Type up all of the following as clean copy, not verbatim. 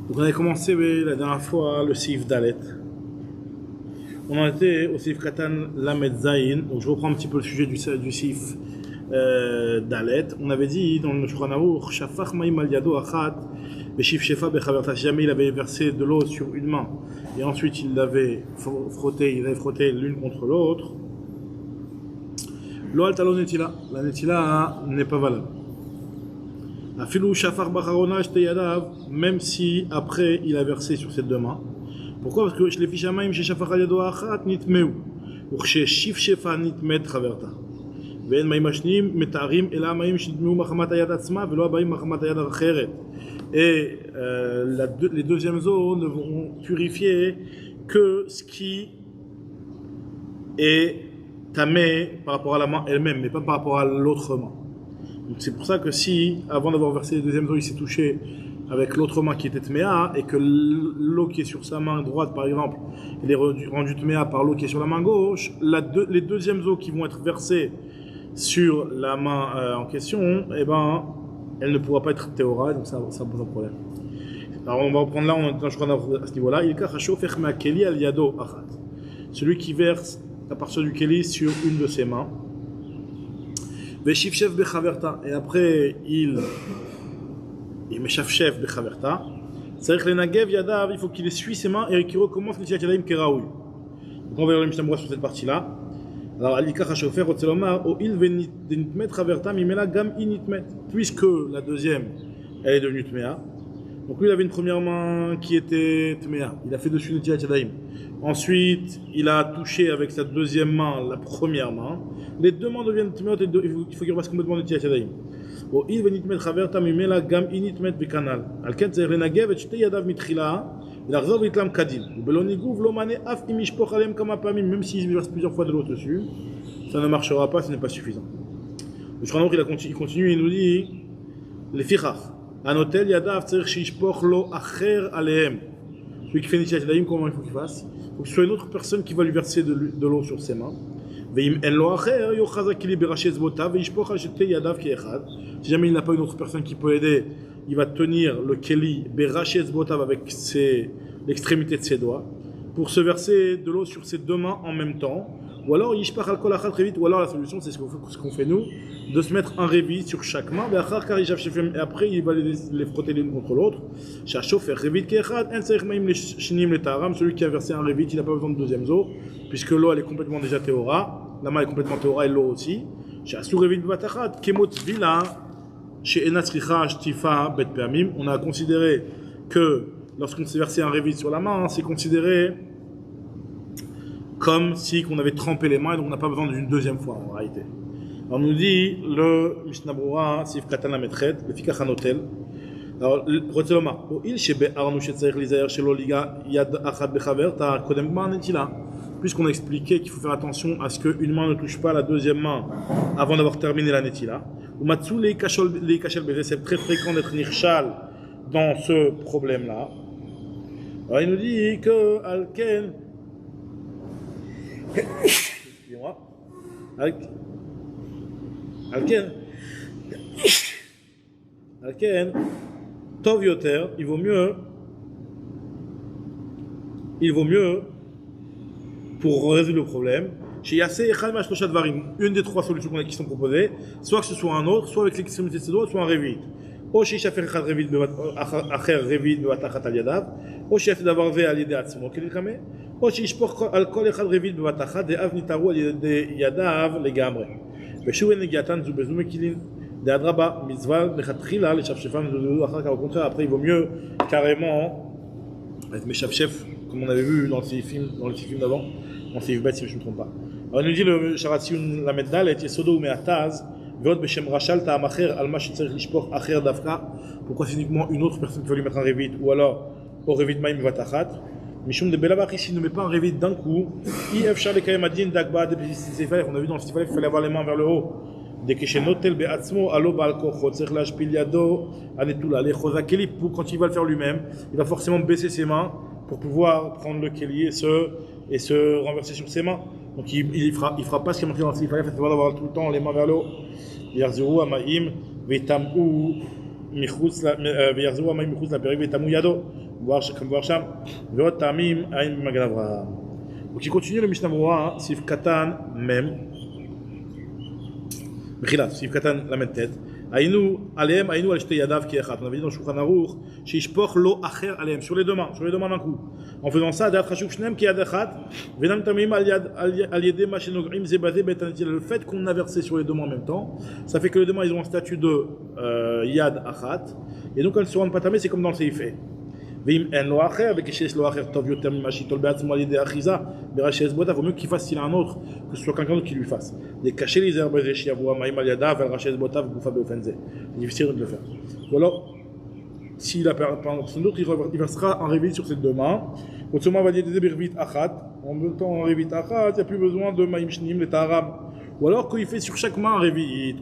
Donc on avait commencé la dernière fois le Sif Dalet. On en était au Sif Katan Lamed Zayin. Donc je reprends un petit peu le sujet du Sif Dalet. On avait dit dans le Shulchan Aruch, Shafach Maïm al Yado Achat, Beshif Shefa Bechaverta. Si jamais il avait versé de l'eau sur une main et ensuite il l'avait frotté l'une contre l'autre, Lo al Talo Netila. La Netila n'est pas valable. Même si après il a versé sur ses deux mains. Pourquoi? Parce que les fichamaim chez Shafar Yado Achat nitmeu, ou chez Shif Shefa nitmet Traverta. Ve'en maimashnim metarim ela maim shitmeu machamat ayad atzma velo abaim machamat ayad acheret. Et les deuxièmes eaux ne vont purifier que ce qui est tamé par rapport à la main elle-même, mais pas par rapport à l'autre main. Donc c'est pour ça que si, avant d'avoir versé les deuxièmes eaux, il s'est touché avec l'autre main qui était tméa, et que l'eau qui est sur sa main droite, par exemple, elle est rendue tméa par l'eau qui est sur la main gauche, les deuxièmes eaux qui vont être versées sur la main en question, eh ben, elle ne pourra pas être théora, donc ça pose un problème. Alors on va reprendre là, je crois à ce niveau-là. Celui qui verse à partir du keli sur une de ses mains. Et après il Meshafchef Bechaverta. C'est-à-dire que les Nagev Yadav, il faut qu'il essuie ses mains et qu'il recommence les Yadayim Keraoui. Donc on va voir le Mishnah sur cette partie-là. Alors, Alika Chachofer, Otselomar, O il venitmet Traverta, Mimela Gam initmet. Puisque la deuxième, elle est devenue Tmea. Donc lui, il avait une première main qui était Tmea. Il a fait dessus les Yadayim. Ensuite, il a touché avec sa deuxième main la première main. Les deux mains deviennent Tmeot et il faut qu'il repasse complètement les Yadayim. Il venitmet Traverta, Mimela Gam initmet Bekanal. Alken Zer Lenagev et Shte Yadav Mitrila. Itlam Kadil. Même s'il verse plusieurs fois de l'eau dessus, ça ne marchera pas, ce n'est pas suffisant. Le Shulchan Aruch il continue et il nous dit les fichach. Anotel Yadav Tzerich Shishpoch Lo Acher Alehem. Celui qui fait Nitiat Yadayim, comment il faut qu'il fasse? Il faut que ce soit une autre personne qui va lui verser de l'eau sur ses mains. Si jamais il n'a pas une autre personne qui peut aider, il va tenir le keli berachez botav avec l'extrémité de ses doigts pour se verser de l'eau sur ses deux mains en même temps. Ou alors yishpach al kol achat revit. Ou alors la solution, c'est ce qu'on fait nous, de se mettre un revit sur chaque main. Et après il va les frotter l'une contre l'autre. Celui qui a versé un revit, il n'a pas besoin de deuxième eau, puisque l'eau elle est complètement déjà théora. La main est complètement théora et l'eau aussi. On a considéré que lorsqu'on s'est versé un revit sur la main, c'est considéré comme si on avait trempé les mains et donc on n'a pas besoin d'une deuxième fois en réalité. Alors on nous dit le Mishnah Brura, Sif Katan la Metret, le Fikach Hanotel. Alors, Roteloma, il shebe arnu shetzarich lizayer shelo liga yad achat bechaver ta kodem gmar netila. Puisqu'on a expliqué qu'il faut faire attention à ce qu'une main ne touche pas la deuxième main avant d'avoir terminé la netila. Ou matsu les kachel beze, c'est très fréquent d'être nirchal dans ce problème-là. Alors il nous dit que Alken, excusez-moi, Alken, Tov Yoter, il vaut mieux pour résoudre le problème. Chez Yassé et Khalma Shlosha Dvarim, une des trois solutions qui sont proposées, soit que ce soit un autre, soit avec l'extrémité de ses doigts, soit un revit. או שישפך אחד אחר רביעית בבת אחת על ידיו, או שיעשה דבר זה על ידי עצמו כנלחמה, או שישפוך על כל אחד רביעית בבת אחת, דאב ניתרו על ידי ידיו לגמרי. ושוב אין נגיעתן זו בזו מקילין, דאדרבה מצווה לכתחילה לשפשפם וזו אחר כך. Au contraire, après il vaut mieux carrément être משפשף, comme on avait vu dans ces films d'avant, dans ces bêtes si je ne me trompe pas. Alors il nous dit le Sharatziun la Meddal et Yesodo ou Me'ataz. Pourquoi c'est uniquement une autre personne qui va lui mettre un revit ou alors au revit maïm vatachat? Mishum de Belavach ici ne met pas un revit d'un coup. On a vu dans le sifalef qu'il fallait avoir les mains vers le haut. Dès que chez Notel Beatzmo, Allo Balkocho, Tserlach Piliado, Anetula, les Chosakeli, quand il va le faire lui-même, il va forcément baisser ses mains pour pouvoir prendre le keli et se renverser sur ses mains. Donc il fera pas ce qui est marqué dans le sifalef, il va avoir tout le temps les mains vers le haut. Yarziru Amaim, Vetamu, Michus la Perek, Vetamu Yado. comme voir Sham, Veot Tamim, Aïn Magan Avraham. Donc il continue le Mishnah Berurah, Sif Katan, même. Mechila, Sif Katan, la même tête. Aïnou, Aleem, Aïnou, Al-Shte Yadav, qui est Khat. On avait dit dans Shulchan Aruch, Shishpoch lo Acher Aleem, sur les deux mains d'un coup. En faisant ça, Da'at Chashuv Shnem, qui est Adachat, Venam Tamim, Al-Yedé, Machenogrim, Zebazé, Betantil. Le fait qu'on a versé sur les deux mains en même temps, ça fait que les deux mains, ils ont un statut de Yad Achat. Et donc, quand ils ne se rendent pas tamés, c'est comme dans le Seifé. Vaut mieux qu'il fasse s'il a un autre que ce soit quelqu'un d'autre qui lui fasse. Des cachets les herbes c'est difficile de le faire. Ou alors, s'il a personne d'autre, il versera un réveil sur ses deux mains. En même temps, en révit achat, il n'y a plus besoin de maïm shnim, les taram. Ou alors qu'il fait sur chaque main un révit,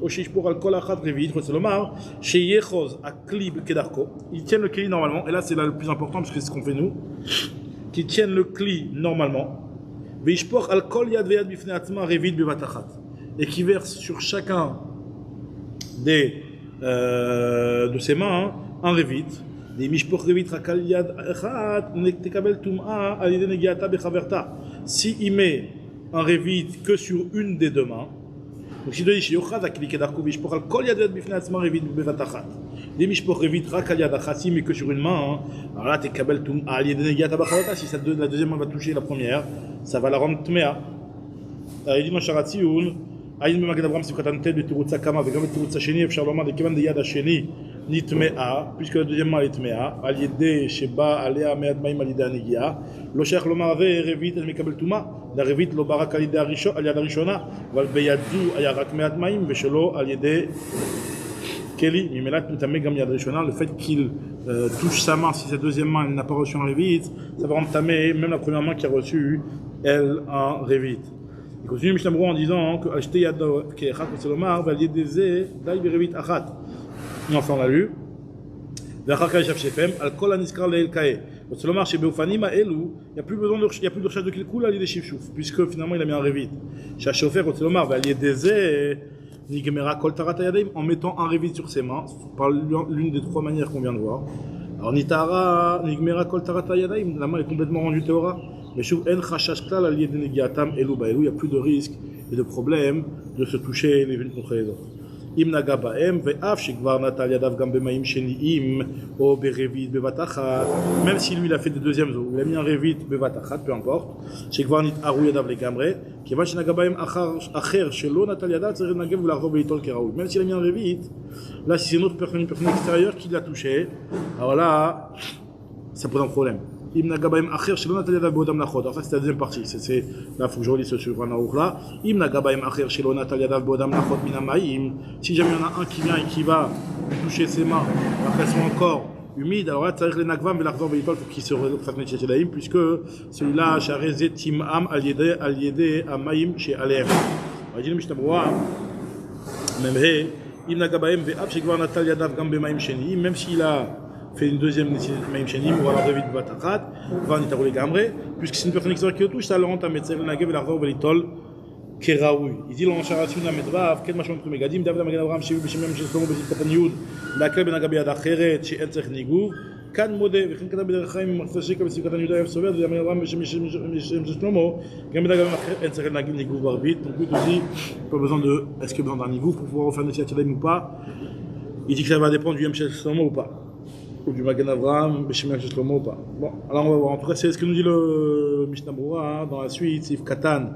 ils tiennent le kli normalement, et là c'est là le plus important parce que c'est ce qu'on fait nous, qu'ils tiennent le kli normalement, et qui verse sur chacun de ses mains un révit. Si il met un révit que sur une des deux mains, donc si tu dis mais que sur une main, alors là tu kabel tum si la deuxième main va toucher la première, ça va la rendre tmea. Il dit dans Sharatziun, Aïn Magan Avraham Sifkatan Tel Betirutsa Kama Vegam Betirutsa Sheni Efshar Lomar de Kevan de Yad Hasheni Nitmea, puisque la deuxième main est tmea, Al-Yedé Sheba Alea Mead Maim Al-Yedé Anegia, Lo Sheikh Lomar Ve Revit El Mekabel Tuma, La Revit Lo Barak Al-Yedé Al-Yad Arishona, Val Beyadzu Ayarak Mead Maim, Veshelo Al-Yedé Keli, Mimelat Nitamé Gam Yad Arishona, le fait qu'il touche sa main, si sa deuxième main n'a pas reçu un Revit, ça va entamer même la première main qui a reçu, elle, un Revit. Il continue Mishnah Berurah en disant que acheter Yadav Ke'echat Kotselomar va lier des zé d'aï berevit achat. Enfin on l'a lu. Ve'achar ka'eshav shefem al kol haniskar le'el ka'e. Kotselomar chez Beofanim ha'elu, il n'y a plus besoin il y a plus de recherche de kilkul à lier des shifshuf puisque finalement il a mis un revit. Sha'shofer Kotselomar va lier des zé nigmera kol tarat yadaim en mettant un revit sur ses mains par l'une des trois manières qu'on vient de voir. Alors nitara nigmera kol tarat yadaim, la main est complètement rendue théora. Mais il n'y a plus de risque et de problème de se toucher les unes contre les autres. Même si lui il a fait des deuxièmes eaux, il a mis un revit bevatachat, peu importe. Même s'il a mis un revit, là si c'est une autre personne, extérieure qui l'a touché, alors là, ça pose un problème. Alors ça c'est la deuxième partie. Là il faut que je relis ce Shulchan Aruch là. Si jamais il y en a un qui vient et qui va lui toucher ses mains alors qu'elles sont encore humides, alors là il faut qu'il se refasse puisque celui-là même s'il a fait une deuxième Maïm Shenim ou alors David Batachat, va Nitarou Gamre, puisque c'est une personne extérieure qui le touche, ça le rend à Metzer Nagev et l'Arvor Velitol Keraoui. Il dit dans Sharatziun la Medvav, Ken Mashon Megadim, David Magan Avraham, Shivu Beshimem Shlomo Bezit Katan Yud, Lakel Ben Agabi Ad Acheret, She'en Tzech Niguv, Kan Modeh, V'chen Kadab Ben Rechaim, Marfashik Bezit Katan Yud Ayev Sover, David Magan Avraham, Beshimem Shlomo, Gam Ben Agabi En Tzech Niguv Barbit. Donc lui aussi, pas besoin de, est-ce qu'il y a besoin d'un Niguv pour pouvoir refaire Netiat Yadayim ou pas? Il dit que ça va dépendre du Yem Shlomo ou pas. Ou du Magan Avraham, Beshimem Shlomo ou pas. Bon, alors on va voir. En tout cas, c'est ce que nous dit le Mishnah Berurah dans la suite, Sif Katan,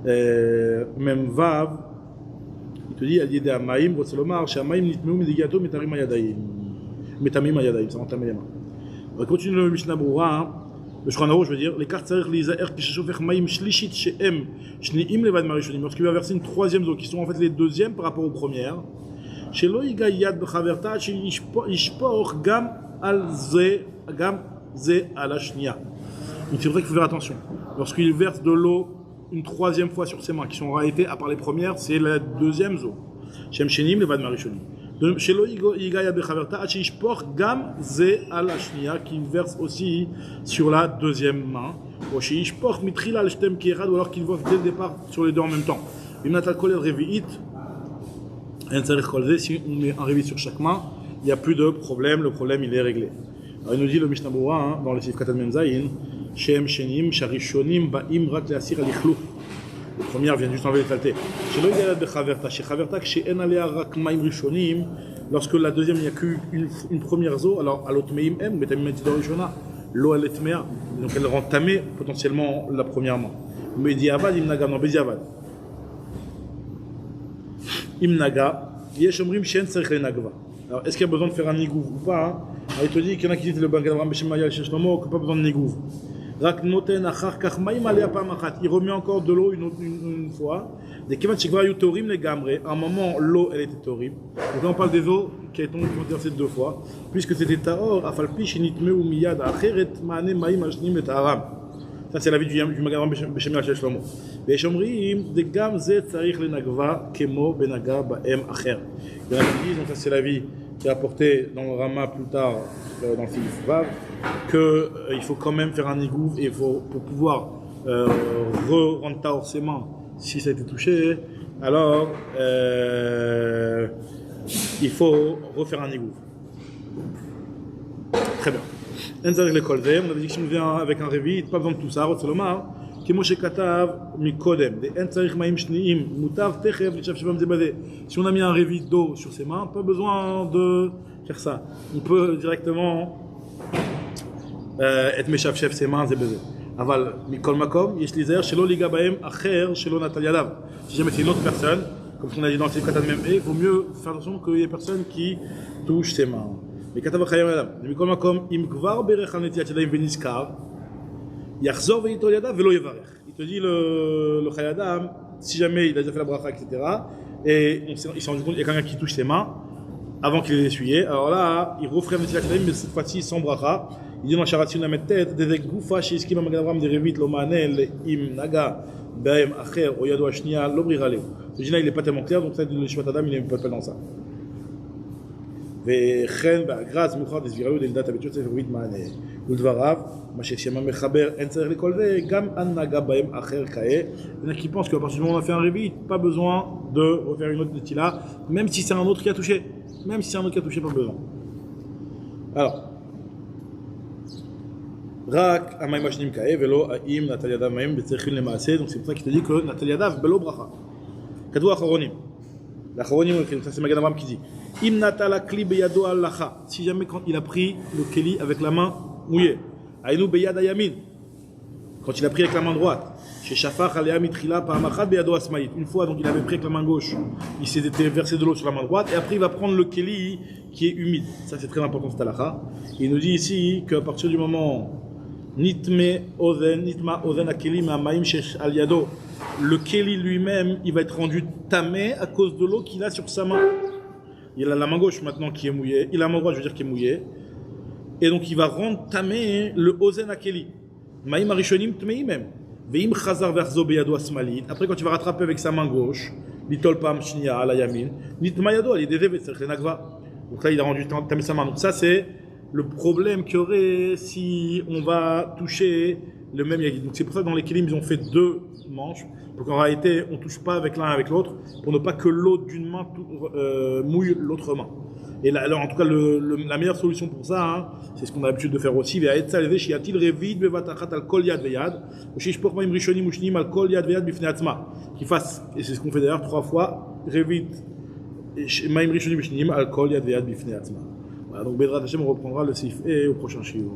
même Vav, il te dit, al yedé amaim, Rotselomar, Shamaim nitmeu medigato metarim ayadaim. Metamim ayadaim, ça entame les mains. On va continuer le Mishnah Berurah, le Shulchan Aruch, je veux dire, les cartes tzarich lizaer kishashofech maim shlishit she'em shneim levad marishonim. Lorsqu'il va verser une troisième eau, qui sont en fait les deuxièmes par rapport aux premières, shelo yiga yad bechaverta shishpoch gam al ze al hashnia. Donc c'est vrai qu'il faut faire attention. Lorsqu'il verse de l'eau une troisième fois sur ses mains, qui sont en réalité, à part les premières, c'est la deuxième eau. Shem shenim levad marishonim. Shelo yiga yad bechaverta shishpoch gam ze al hashnia, qui verse aussi sur la deuxième main. Ou shishpoch mitrila al shtem kierad, ou alors qu'il verse dès le départ sur les deux en même temps. Imnatal kol revi'it. Si on met un révit sur chaque main, il n'y a plus de problème, le problème il est réglé. Alors il nous dit le Mishnah Berurah, hein, dans le Sif Katan Mem Zayin, Shem Shenim Sharishonim Ba'im Rak Le'asir Alichlu. La première vient juste enlever les saletés. Shelo Yalad Bechaverta, chez Chaverta, chez En Alea Rak Maim Rishonim, lorsque la deuxième, il n'y a qu'une première zo, alors Alot Meim Em, Betamim Metidor Rishona, Lo Alet Mea, donc elle rend tamé potentiellement la première main. Bediavad, Imnaga, non, Bediavad. Imnaga, Yeshomrim Shen Sarich Lenagva. Alors, est-ce qu'il y a besoin de faire un nigouv ou pas hein? Alors, il te dit qu'il y en a qui disent le Bank d'Abraham Beshem Mayal Shlomo qu'il n'y a pas besoin de nigouv. Rak noten achar kach maïm alea pamachat. Il remet encore de l'eau une fois. Des kevat shekva yu torim legamre. À un moment, l'eau, elle était torim. Donc là, on parle des eaux qui ont été versées deux fois. Puisque c'était taor, afalpi shenitme ou miyad acheret maane maïm ashnim et aram. Ça, c'est la vie du Magadram Beshem Mayal Shlomo. Ve'eshomrim de gam ze tzarich lenagva kemo benaga ba'em acher. Il y en a qui disent, donc ça, c'est la vie qui est apporté dans le Rama plus tard, dans le Philippe Vav, qu'il faut quand même faire un nigouv et pour pouvoir rendre taor ses mains si ça a été touché, alors il faut refaire un nigouv. Très bien. Enzarich lekolzeh, on avait dit que si on vient avec un révi, pas besoin de tout ça, Rotzeloma, כמו שכתב מקודם, אין צריך מים שניים, מותר תכף לשאף שבם זה בזה. Si on a mis un révi d'eau sur ses mains, pas besoin de faire ça. On peut directement être משאף ses mains, זה בזה. אבל מכל מקום, יש להיזהר שלא ליגע בהם אחר שלא נטל ידיו. Si jamais c'est une autre personne, comme on a dit dans le Sif Katan Mem, il vaut mieux faire attention qu'il y ait personne qui touche ses mains. Mais כתב החיים אדם, מכל מקום, אם כבר ברך על נטיית ידיים ונזכר, Yachzor ve'yitol yadav ve'lo yevarech. Il te dit le Chayadam, si jamais il a déjà fait la bracha, etc., et il s'est rendu compte qu'il y a quelqu'un qui touche ses mains avant qu'il les essuyé, alors là, il refrait Netilat Yadayim, mais cette fois-ci sans bracha. Il dit dans Sharatzion la tête, des goufa sheiskim Magadavram de Revit lo manel im naga b'aim acher o yado ashniya lo brira leu. Ce dîner il n'est pas tellement clair, donc ça le Shvat Adam il n'est pas dans ça. וכן בהגרז מאוחר דסביריות ללדת הבית יוסף ורבית מענה ולדבריו מה ששמע מחבר אין צריך לכל זה גם הנהגה בהם אחר כאה. Il y en a qui pensent qu'à partir du moment où on a fait un révit, pas besoin de refaire une autre netila, même si c'est un autre qui a touché, pas besoin. Alors רק המים השניים כאה ולא האם נטל ידיו מהם וצריכים למעשה, donc c'est pour ça qu'il te dit que נטל ידיו בלא ברכה. כתבו האחרונים, ça c'est Magan Abraham qui dit Im natala kli beyado alacha. Si jamais quand il a pris le keli avec la main mouillée, aïnou beyad ayamin. Quand il a pris avec la main droite, chez Shafach alea mitrila pa'amachat beyado asmaït. Une fois donc il avait pris avec la main gauche, il s'est versé de l'eau sur la main droite et après il va prendre le keli qui est humide. Ça c'est très important cette alacha. Il nous dit ici qu'à partir du moment nitma ozen akeli ma'amaim shesh al yado, le keli lui-même il va être rendu tamé à cause de l'eau qu'il a sur sa main. Il a la main gauche maintenant qui est mouillée, il a la main droite, je veux dire, qui est mouillée. Et donc il va rendre tamé le ozen akeli. Maïm arishonim tmei même. Veim chazar verzo beyado asmalit. Après quand tu vas rattraper avec sa main gauche, litol pam shnia ala yamin, nitma yado ali devet serch lenagva. Donc là il a rendu tamé sa main. Donc ça c'est le problème qu'il y aurait si on va toucher le même yagid. Donc c'est pour ça que dans les kelim ils ont fait deux manches. Donc en réalité, on ne touche pas avec l'un avec l'autre pour ne pas que l'eau d'une main mouille l'autre main. Et là, alors, en tout cas, la meilleure solution pour ça, hein, c'est ce qu'on a l'habitude de faire aussi. Qu'il fasse, et c'est ce qu'on fait d'ailleurs 3 fois, voilà, donc Bedrat Hashem, on reprendra le sif et au prochain shiur.